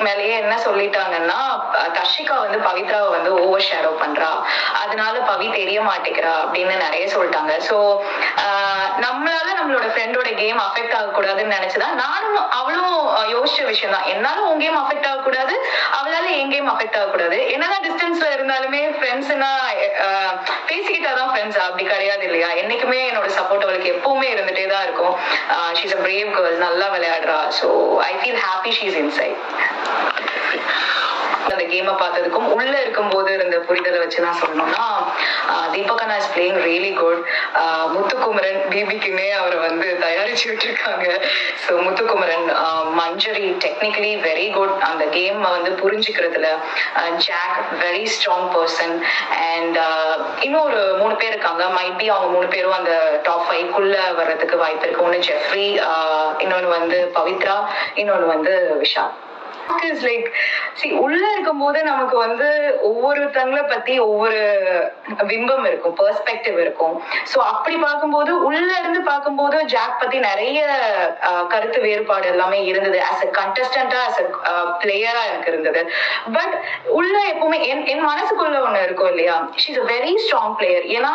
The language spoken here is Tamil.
வீக் மேலேயே என்ன சொல்லிட்டாங்கன்னா, தர்ஷிகா வந்து பவித்ராவை வந்து ஓவர் ஷேடோ பண்றா, அதனால பவி தெரிய மாட்டேங்கிறா அப்படின்னு நிறைய சொல்லிட்டாங்க. சோ நம்மளால நம்மளோட ஃப்ரெண்டோட கேம் அஃபெக்ட் ஆகக்கூடாதுன்னு நினைச்சுதான் நானும் அவளும் யோசிச்ச விஷயம் தான். என்னாலும் உன் கேம் அஃபெக்ட் ஆகக்கூடாது, அவளால என் கேம் அஃபெக்ட் ஆகக்கூடாது. என்னதான் டிஸ்டன்ஸ்ல இருந்தாலுமே ஃப்ரெண்ட்ஸ்னா பேசிக்கிட்டாதான் ஃப்ரெண்ட்ஸ், அப்படி கிடையாது இல்லையா? என்னைக்குமே என்னோட சப்போர்ட் அவளுக்கு எப்பவுமே இருந்துட்டே தான் இருக்கும். ஷீஸ் அ பிரேவ் கேர்ள், நல்லா விளையாடுறா. So I feel happy she's inside. அந்த கேமை பார்த்ததுக்கும் உள்ள இருக்கும் போது இருந்த புரிதலை வச்சுதான் சொல்லணும்னா, தீபகண்ணா is playing really good. Muthukumaran பிபிக்குமே அவரை வந்து தயாரிச்சு விட்டுருக்காங்க. So Muthukumaran, Manjari technically very good அந்த கேம் வந்து புரிஞ்சுக்கிறதுல. Jack very strong person. And இன்னும் ஒரு 3 பேர் இருக்காங்க. மைட் பி அவங்க 3 பேரும் அந்த டாப் 5க்குள்ள வர்றதுக்கு வாய்ப்பு இருக்கு. ஒன்னு ஜெஃப்ரி, இன்னொன்னு வந்து பவித்ரா, இன்னொன்னு வந்து விஷால். உள்ள இருக்கும் போது நமக்கு வந்து ஒவ்வொருத்தங்களை பத்தி ஒவ்வொரு பிம்பம் இருக்கும், பெர்ஸ்பெக்டிவ் இருக்கும். சோ அப்படி பார்க்கும்போது உள்ள இருந்து பார்க்கும்போது ஜாக் பத்தி நிறைய கருத்து வேறுபாடு எல்லாமே இருந்தது. ஆஸ் அ கண்டஸ்டன்டா, ஆஸ் அ பிளேயரா எனக்கு இருந்தது. பட் உள்ள எப்பவுமே என் மனசுக்குள்ள ஒண்ணு இருக்கும் இல்லையா, she is a very strong player. ஏன்னா